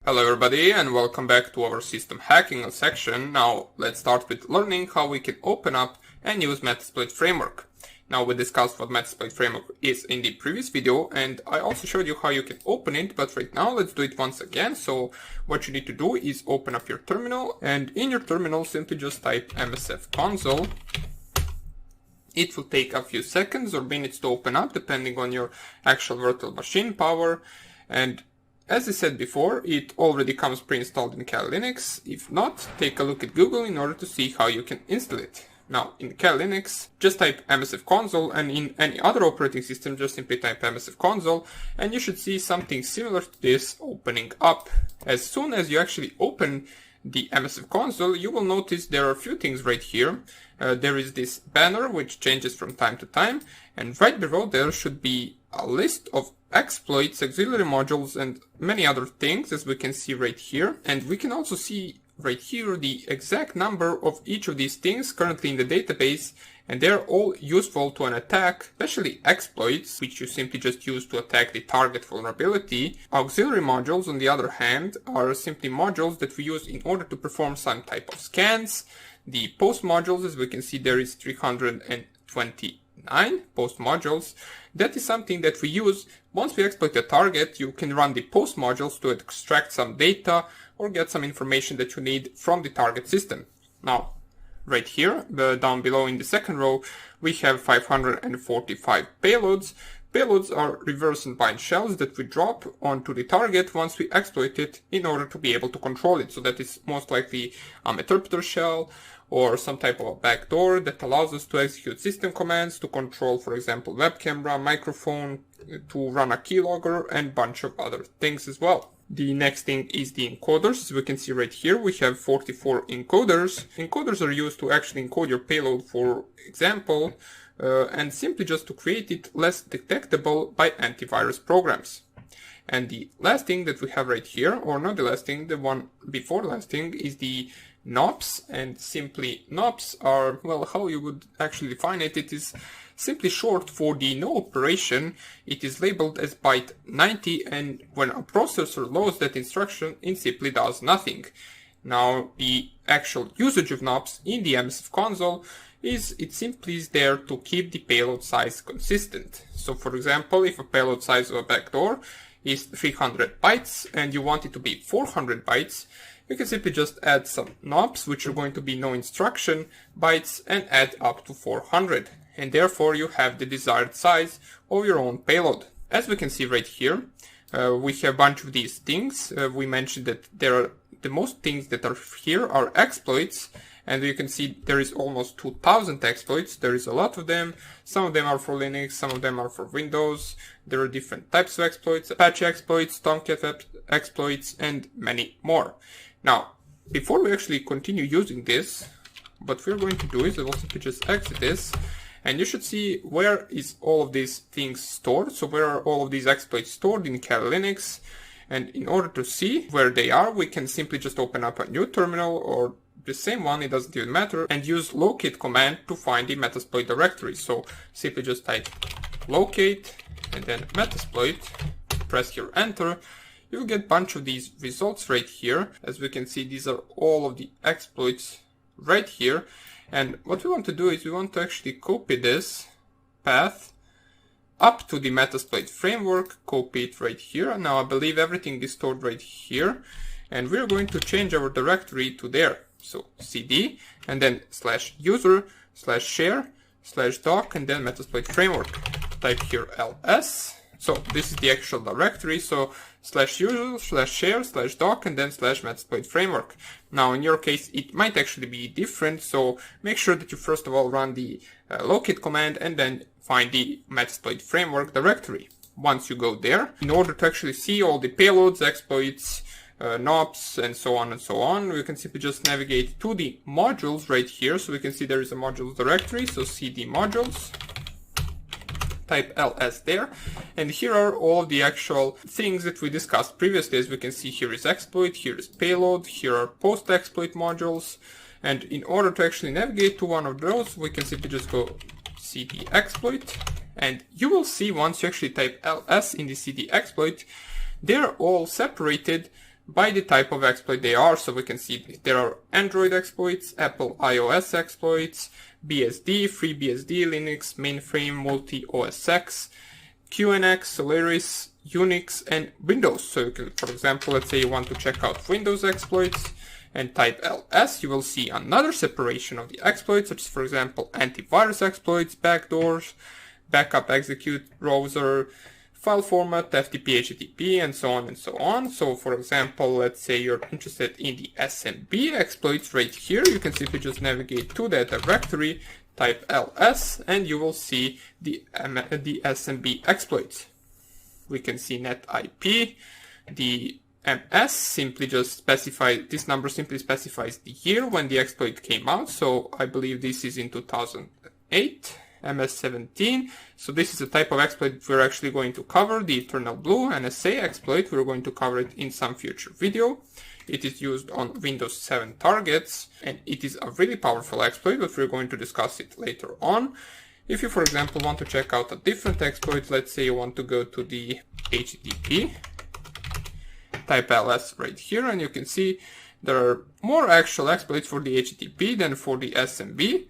Hello everybody and welcome back to our system hacking section. Now let's start with learning how we can open up and use Metasploit framework. Now we discussed what Metasploit framework is in the previous video and I also showed you how you can open it, but right now let's do it once again. So what you need to do is open up your terminal, and in your terminal simply just type msf console. It will take a few seconds or minutes to open up depending on your actual virtual machine power, and as I said before, it already comes pre-installed in Kali Linux. If not, take a look at Google in order to see how you can install it. Now, in Kali Linux, just type msf console, and in any other operating system, just simply type msf console, and you should see something similar to this opening up. As soon as you actually open the msf console, you will notice there are a few things right here. There is this banner which changes from time to time, and right below there should be a list of exploits, auxiliary modules, and many other things, as we can see right here. And we can also see right here the exact number of each of these things currently in the database, and they're all useful to an attack, especially exploits, which you simply just use to attack the target vulnerability. Auxiliary modules, on the other hand, are simply modules that we use in order to perform some type of scans. The post modules, as we can see, there is 329 post modules. That is something that we use once we exploit a target. You can run the post modules to extract some data or get some information that you need from the target system. Now, right here, down below in the second row, we have 545 payloads. Payloads are reverse and bind shells that we drop onto the target once we exploit it in order to be able to control it. So that is most likely a Meterpreter shell or some type of a backdoor that allows us to execute system commands to control, for example, web camera, microphone, to run a keylogger, and bunch of other things as well. The next thing is the encoders. As we can see right here, we have 44 encoders. Encoders are used to actually encode your payload, for example, and simply just to create it less detectable by antivirus programs. And the last thing that we have right here, or not the last thing, the one before last thing, is the NOPs. And simply NOPs are, well, how you would actually define it, it is simply short for the no operation. It is labeled as byte 90, and when a processor loads that instruction, it simply does nothing. Now, the actual usage of NOPs in the msf console is it simply is there to keep the payload size consistent. So for example, if a payload size of a backdoor is 300 bytes and you want it to be 400 bytes, you can simply just add some NOPs, which are going to be no instruction bytes, and add up to 400. And therefore you have the desired size of your own payload. As we can see right here, we have a bunch of these things. We mentioned that there are the most things that are here are exploits, and you can see there is almost 2000 exploits. There is a lot of them. Some of them are for Linux, some of them are for Windows. There are different types of exploits, Apache exploits, Tomcat exploits, and many more. Now, before we actually continue using this, what we're going to do is we'll simply just exit this, and you should see where is all of these things stored. So where are all of these exploits stored in Kali Linux? And in order to see where they are, we can simply just open up a new terminal, or the same one, it doesn't even matter, and use locate command to find the Metasploit directory. So simply just type locate and then Metasploit, press here enter. You'll get a bunch of these results right here. As we can see, these are all of the exploits right here. And what we want to do is we want to actually copy this path up to the Metasploit framework, copy it right here. Now I believe everything is stored right here, and we're going to change our directory to there. So cd and then /user/share/doc and then Metasploit framework. Type here ls. So this is the actual directory. So /user/share/doc and then /Metasploit framework. Now in your case it might actually be different, so make sure that you first of all run the locate command and then find the Metasploit framework directory. Once you go there, in order to actually see all the payloads, exploits, NOPs, and so on, we can simply just navigate to the modules right here. So we can see there is a modules directory, so cd modules, type ls there, and here are all the actual things that we discussed previously. As we can see, here is exploit, here is payload, here are post exploit modules, and in order to actually navigate to one of those, we can simply just go cd exploit, and you will see once you actually type ls in the cd exploit, they're all separated by the type of exploit they are. So we can see there are Android exploits, Apple iOS exploits, BSD, FreeBSD, Linux, mainframe, multi-OS X, QNX, Solaris, Unix, and Windows. So you can, for example, let's say you want to check out Windows exploits and type ls, you will see another separation of the exploits, such as, for example, antivirus exploits, backdoors, backup execute, browser, file format, FTP, HTTP, and so on and so on. So, for example, let's say you're interested in the SMB exploits right here. You can simply just navigate to that directory, type ls, and you will see the SMB exploits. We can see net IP, the MS simply just specify, this number simply specifies the year when the exploit came out. So I believe this is in 2008, MS17. So this is a type of exploit we're actually going to cover, the Eternal Blue NSA exploit. We're going to cover it in some future video. It is used on Windows 7 targets, and it is a really powerful exploit, but we're going to discuss it later on. If you, for example, want to check out a different exploit, let's say you want to go to the HTTP, type ls right here, and you can see there are more actual exploits for the HTTP than for the SMB.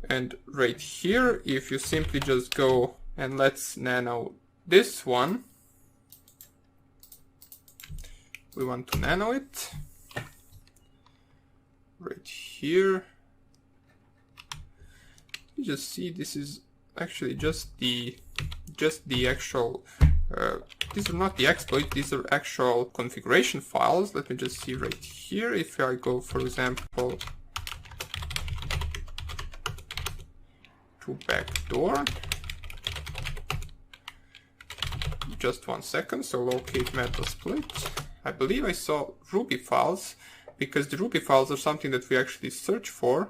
And right here, if you simply just go and let's nano this one, we want to nano it right here. You just see this is actually just the actual these are not the exploit, these are actual configuration files. Let me just see right here. If I go, for example, to backdoor, just 1 second, so locate Metasploit. I believe I saw Ruby files, because the Ruby files are something that we actually search for.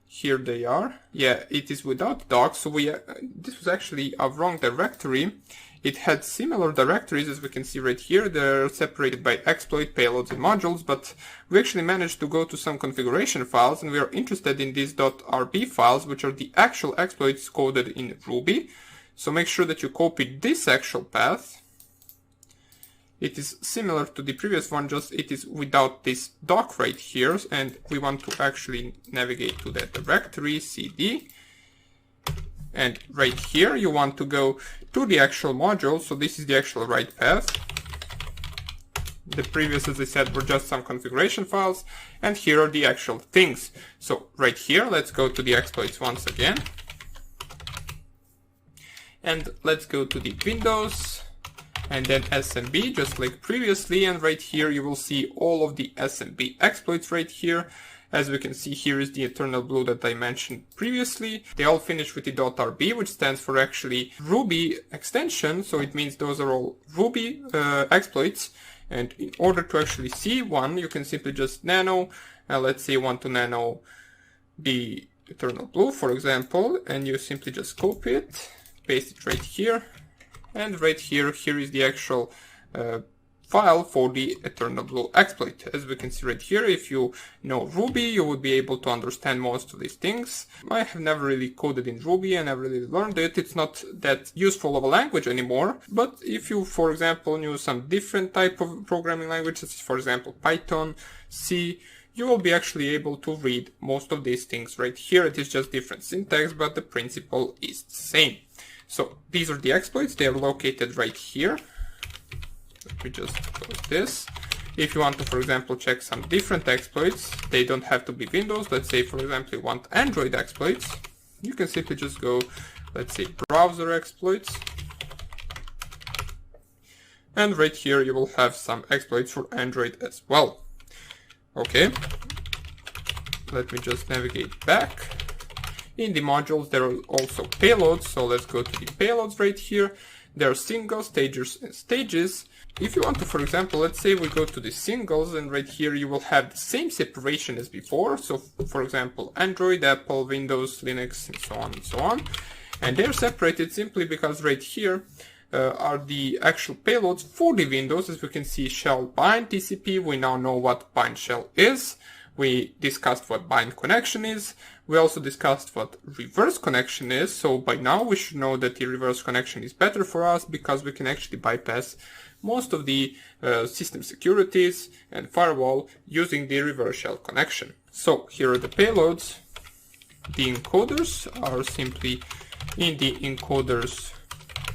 Here they are. Yeah, it is without docs, so this was actually a wrong directory. It had similar directories, as we can see right here. They're separated by exploit, payloads, and modules, but we actually managed to go to some configuration files, and we are interested in these .rb files, which are the actual exploits coded in Ruby. So make sure that you copy this actual path. It is similar to the previous one, just it is without this doc right here, and we want to actually navigate to that directory, cd. And right here, you want to go to the actual module, so this is the actual right path. The previous, as I said, were just some configuration files, and here are the actual things. So right here, let's go to the exploits once again. And let's go to the Windows, and then SMB, just like previously, and right here you will see all of the SMB exploits right here. As we can see, here is the Eternal Blue that I mentioned previously. They all finish with the .rb, which stands for actually Ruby extension, so it means those are all Ruby exploits. And in order to actually see one, you can simply just nano, let's say you want to nano the Eternal Blue, for example, and you simply just copy it, paste it right here, and right here, here is the actual file for the Eternal Blue exploit. As we can see right here, if you know Ruby, you would be able to understand most of these things. I have never really coded in Ruby and never really learned it. It's not that useful of a language anymore. But if you, for example, knew some different type of programming languages, for example, Python, C, you will be actually able to read most of these things right here. It is just different syntax, but the principle is the same. So these are the exploits. They are located right here. Let me just close this. If you want to, for example, check some different exploits, they don't have to be Windows. Let's say, for example, you want Android exploits. You can simply just go, let's say, browser exploits. And right here, you will have some exploits for Android as well. Okay. Let me just navigate back. In the modules, there are also payloads. So let's go to the payloads right here. There are singles, stagers, and stages. If you want to, for example, let's say we go to the singles, and right here you will have the same separation as before. So, for example, Android, Apple, Windows, Linux, and so on and so on. And they're separated simply because right here are the actual payloads for the Windows. As we can see, shell bind TCP. We now know what bind shell is. We discussed what bind connection is. We also discussed what reverse connection is. So by now we should know that the reverse connection is better for us because we can actually bypass most of the system securities and firewall using the reverse shell connection. So here are the payloads. The encoders are simply in the encoders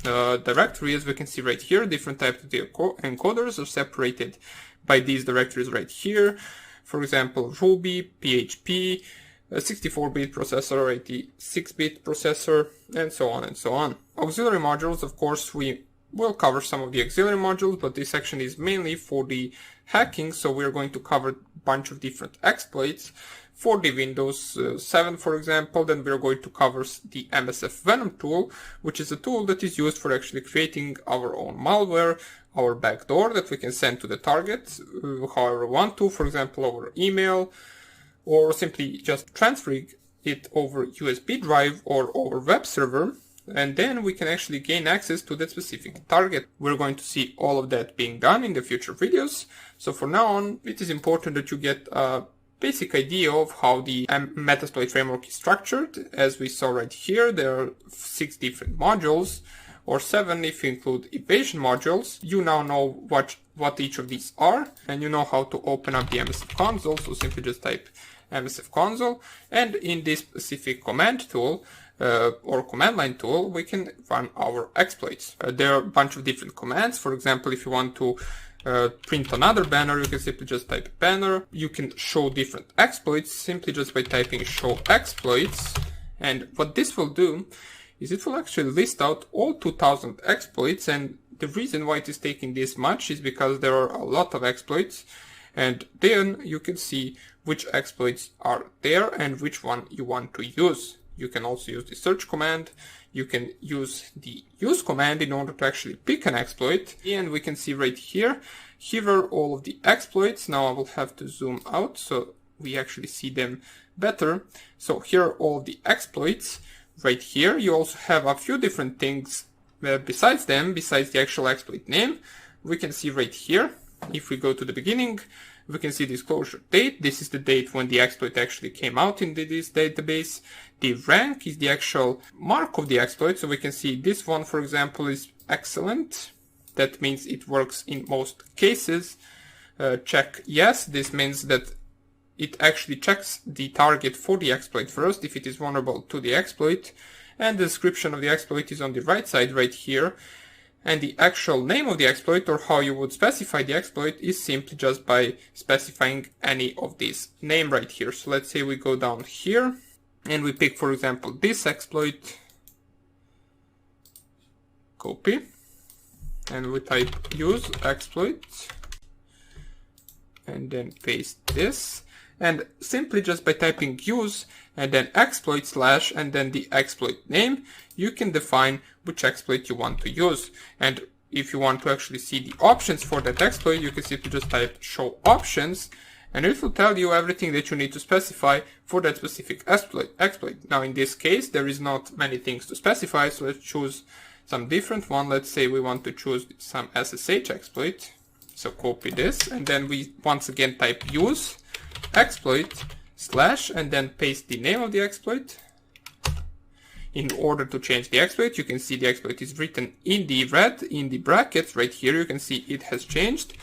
directory. As we can see right here, different types of the encoders are separated by these directories right here. For example, Ruby, PHP, a 64-bit processor, 86-bit processor, and so on and so on. Auxiliary modules, of course, we will cover some of the auxiliary modules, but this section is mainly for the hacking, so we're going to cover a bunch of different exploits. For the Windows 7, for example, then we're going to cover the MSF Venom tool, which is a tool that is used for actually creating our own malware, our backdoor that we can send to the target however we want to, for example, over email, or simply just transferring it over USB drive or over web server, and then we can actually gain access to that specific target. We're going to see all of that being done in the future videos. So for now on, it is important that you get a basic idea of how the Metasploit framework is structured. As we saw right here, there are 6 different modules, or 7 if you include evasion modules. You now know what each of these are, and you know how to open up the MSF console, so simply just type MSF console, and in this specific command tool or command line tool, we can run our exploits. There are a bunch of different commands. For example, if you want to print another banner, you can simply just type banner. You can show different exploits simply just by typing show exploits, and what this will do is it will actually list out all 2000 exploits, and the reason why it is taking this much is because there are a lot of exploits, and then you can see which exploits are there and which one you want to use. You can also use the search command. You can use the use command in order to actually pick an exploit. And we can see right here, here are all of the exploits. Now I will have to zoom out so we actually see them better. So here are all of the exploits. Right here, you also have a few different things besides them, besides the actual exploit name. We can see right here, if we go to the beginning, we can see disclosure date. This is the date when the exploit actually came out in this database. The rank is the actual mark of the exploit. So we can see this one, for example, is excellent. That means it works in most cases. Check yes. This means that it actually checks the target for the exploit first, if it is vulnerable to the exploit. And the description of the exploit is on the right side right here. And the actual name of the exploit, or how you would specify the exploit, is simply just by specifying any of these name right here. So let's say we go down here and we pick, for example, this exploit, copy, and we type use exploit, and then paste this. And simply just by typing use and then exploit slash and then the exploit name, you can define which exploit you want to use. And if you want to actually see the options for that exploit, you can simply just type show options, and it will tell you everything that you need to specify for that specific exploit. Now in this case, there is not many things to specify, so let's choose some different one. Let's say we want to choose some SSH exploit. So copy this, and then we once again type use exploit slash and then paste the name of the exploit. In order to change the exploit, you can see the exploit is written in the red in the brackets right here. You can see it has changed.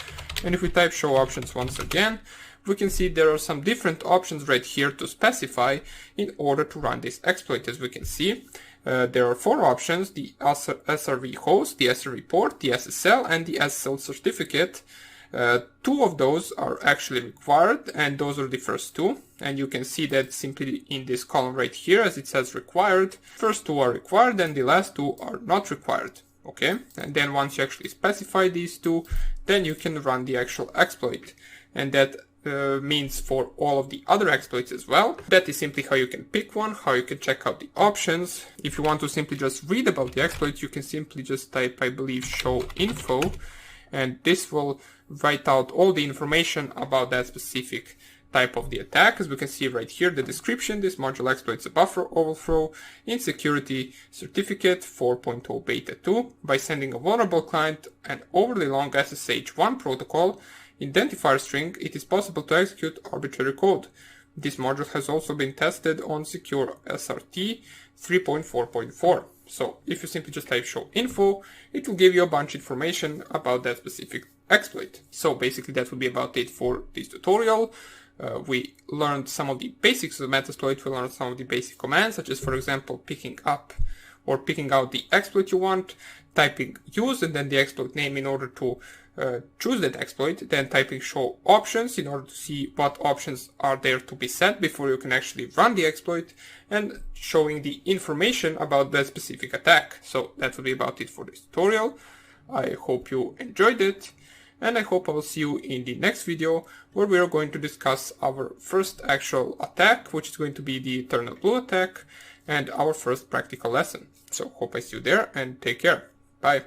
And if we type show options once again, we can see there are some different options right here to specify in order to run this exploit. As we can see, there are 4 options: the SRV host, the SRV port, the SSL, and the SSL certificate. 2 of those are actually required, and those are the first 2. And you can see that simply in this column right here, as it says required. First 2 are required and the last 2 are not required. Okay, and then once you actually specify these 2, then you can run the actual exploit. And that means for all of the other exploits as well. That is simply how you can pick one, how you can check out the options. If you want to simply just read about the exploit, you can simply just type, I believe, show info, and this will write out all the information about that specific type of the attack. As we can see right here, the description: this module exploits a buffer overflow in security certificate 4.0 beta 2 by sending a vulnerable client an overly long SSH1 protocol identifier string, it is possible to execute arbitrary code. This module has also been tested on secure SRT 3.4.4. So if you simply just type show info, it will give you a bunch of information about that specific exploit. So basically that would be about it for this tutorial. We learned some of the basics of Metasploit. We learned some of the basic commands, such as, for example, picking up or picking out the exploit you want, typing use and then the exploit name in order to choose that exploit, then typing show options in order to see what options are there to be set before you can actually run the exploit, and showing the information about that specific attack. So that will be about it for this tutorial. I hope you enjoyed it, and I hope I will see you in the next video, where we are going to discuss our first actual attack, which is going to be the Eternal Blue attack, and our first practical lesson. So hope I see you there, and take care. Bye.